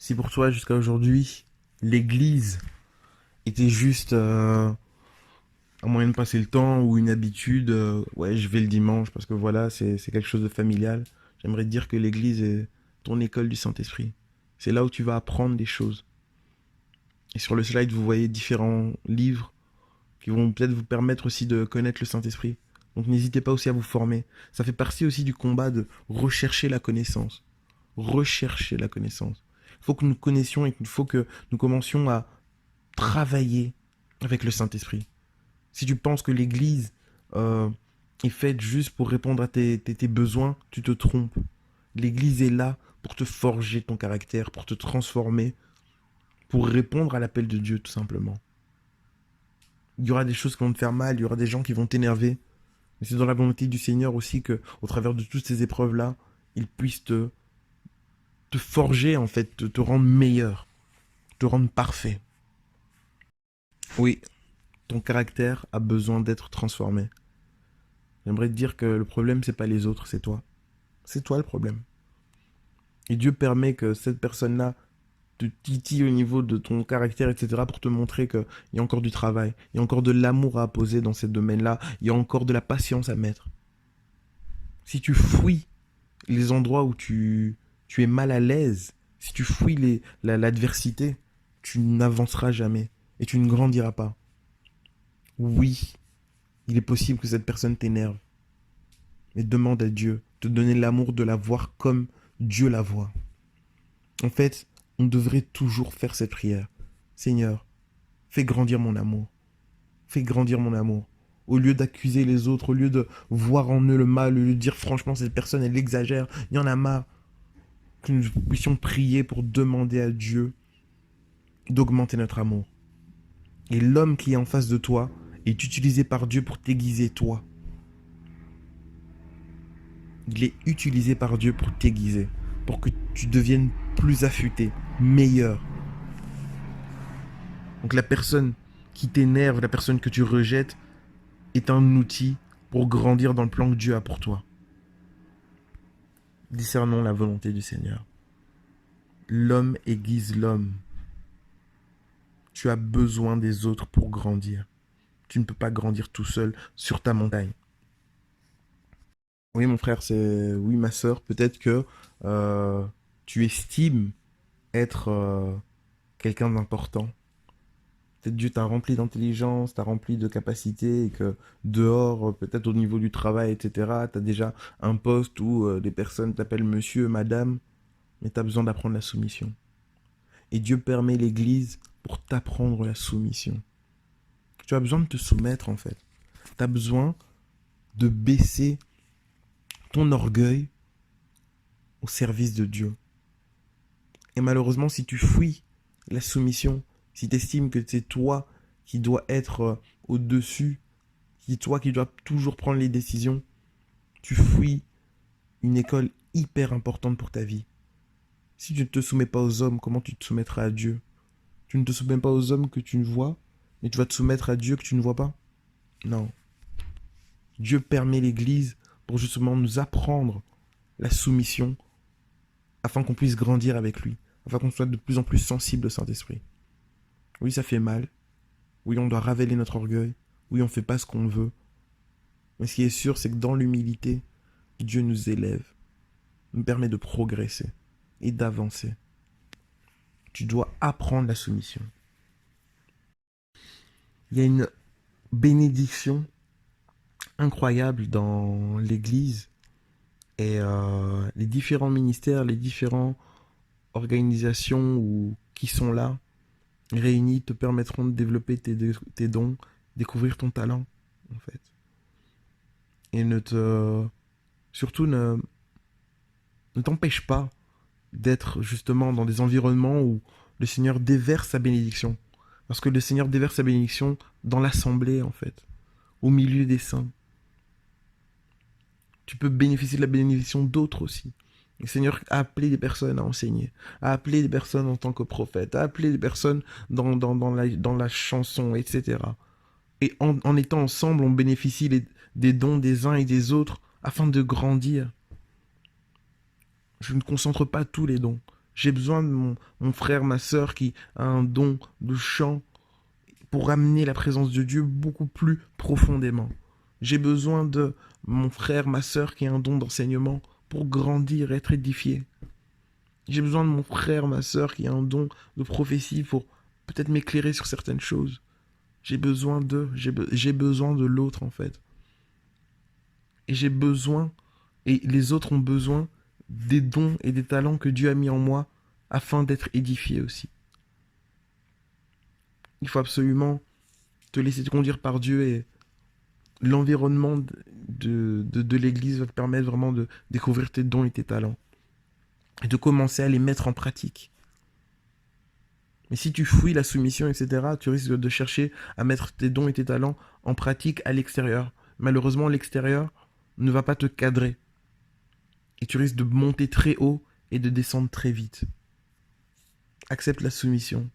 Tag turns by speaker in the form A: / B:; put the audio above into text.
A: Si pour toi, jusqu'à aujourd'hui, l'église était juste un moyen de passer le temps ou une habitude, ouais, je vais le dimanche parce que voilà, c'est quelque chose de familial, j'aimerais te dire que l'église est ton école du Saint-Esprit. C'est là où tu vas apprendre des choses. Et sur le slide, vous voyez différents livres qui vont peut-être vous permettre aussi de connaître le Saint-Esprit. Donc n'hésitez pas aussi à vous former. Ça fait partie aussi du combat de rechercher la connaissance. Rechercher la connaissance. Il faut que nous connaissions et qu'il faut que nous commencions à travailler avec le Saint-Esprit. Si tu penses que l'Église euh, est faite juste pour répondre à tes besoins, tu te trompes. L'Église est là pour te forger ton caractère, pour te transformer, pour répondre à l'appel de Dieu tout simplement. Il y aura des choses qui vont te faire mal, il y aura des gens qui vont t'énerver. Mais c'est dans la volonté du Seigneur aussi que, au travers de toutes ces épreuves-là, il puisse te forger en fait, te rendre meilleur, te rendre parfait. Oui, ton caractère a besoin d'être transformé. J'aimerais te dire que le problème, c'est pas les autres, c'est toi. C'est toi le problème. Et Dieu permet que cette personne-là te titille au niveau de ton caractère, etc., pour te montrer qu'il y a encore du travail, il y a encore de l'amour à poser dans ce domaine-là, il y a encore de la patience à mettre. Si tu fouilles les endroits où tu es mal à l'aise, si tu fouilles l'adversité, tu n'avanceras jamais et tu ne grandiras pas. Oui, il est possible que cette personne t'énerve, mais demande à Dieu de te donner l'amour de la voir comme Dieu la voit. En fait, on devrait toujours faire cette prière. Seigneur, fais grandir mon amour. Fais grandir mon amour. Au lieu d'accuser les autres, au lieu de voir en eux le mal, au lieu de dire franchement cette personne elle exagère, il y en a marre, que nous puissions prier pour demander à Dieu d'augmenter notre amour. Et l'homme qui est en face de toi est utilisé par Dieu pour t'aiguiser toi. Il est utilisé par Dieu pour t'aiguiser, pour que tu deviennes plus affûté, meilleur. Donc la personne qui t'énerve, la personne que tu rejettes, est un outil pour grandir dans le plan que Dieu a pour toi. Discernons la volonté du Seigneur. L'homme aiguise l'homme. Tu as besoin des autres pour grandir. Tu ne peux pas grandir tout seul sur ta montagne. Oui, mon frère, c'est... Oui, ma sœur, peut-être que euh, tu estimes être quelqu'un d'important. Peut-être Dieu t'a rempli d'intelligence, t'a rempli de capacités et que dehors, peut-être au niveau du travail, etc., tu as déjà un poste où des personnes t'appellent monsieur, madame, mais tu as besoin d'apprendre la soumission. Et Dieu permet l'Église pour t'apprendre la soumission. Tu as besoin de te soumettre en fait. Tu as besoin de baisser ton orgueil au service de Dieu. Et malheureusement, si tu fuis la soumission, si tu estimes que c'est toi qui dois être au-dessus, c'est toi qui dois toujours prendre les décisions, tu fuis une école hyper importante pour ta vie. Si tu ne te soumets pas aux hommes, comment tu te soumettras à Dieu? Tu ne te soumets pas aux hommes que tu ne vois, mais tu vas te soumettre à Dieu que tu ne vois pas? Non. Dieu permet l'Église pour justement nous apprendre la soumission afin qu'on puisse grandir avec lui, afin qu'on soit de plus en plus sensible au Saint-Esprit. Oui, ça fait mal. Oui, on doit raveller notre orgueil. Oui, on ne fait pas ce qu'on veut. Mais ce qui est sûr, c'est que dans l'humilité, Dieu nous élève, nous permet de progresser et d'avancer. Tu dois apprendre la soumission. Il y a une bénédiction incroyable dans l'Église et les différents ministères, les différentes organisations qui sont là, réunis, te permettront de développer tes dons, découvrir ton talent, en fait. Et surtout, ne t'empêche pas d'être justement dans des environnements où le Seigneur déverse sa bénédiction. Parce que le Seigneur déverse sa bénédiction dans l'assemblée, en fait, au milieu des saints. Tu peux bénéficier de la bénédiction d'autres aussi. Le Seigneur a appelé des personnes à enseigner, a appelé des personnes en tant que prophète, a appelé des personnes dans la chanson, etc. Et en étant ensemble, on bénéficie des dons des uns et des autres afin de grandir. Je ne concentre pas tous les dons. J'ai besoin de mon frère, ma sœur qui a un don de chant pour amener la présence de Dieu beaucoup plus profondément. J'ai besoin de mon frère, ma sœur qui a un don d'enseignement pour grandir, être édifié. J'ai besoin de mon frère, ma sœur qui a un don de prophétie pour peut-être m'éclairer sur certaines choses. J'ai besoin d'eux, j'ai besoin de l'autre en fait. Et j'ai besoin, et les autres ont besoin des dons et des talents que Dieu a mis en moi afin d'être édifié aussi. Il faut absolument te laisser conduire par Dieu et l'environnement de l'église va te permettre vraiment de découvrir tes dons et tes talents et de commencer à les mettre en pratique. Mais si tu fouilles la soumission, etc., tu risques de chercher à mettre tes dons et tes talents en pratique à l'extérieur. Malheureusement, l'extérieur ne va pas te cadrer. Et tu risques de monter très haut et de descendre très vite. Accepte la soumission.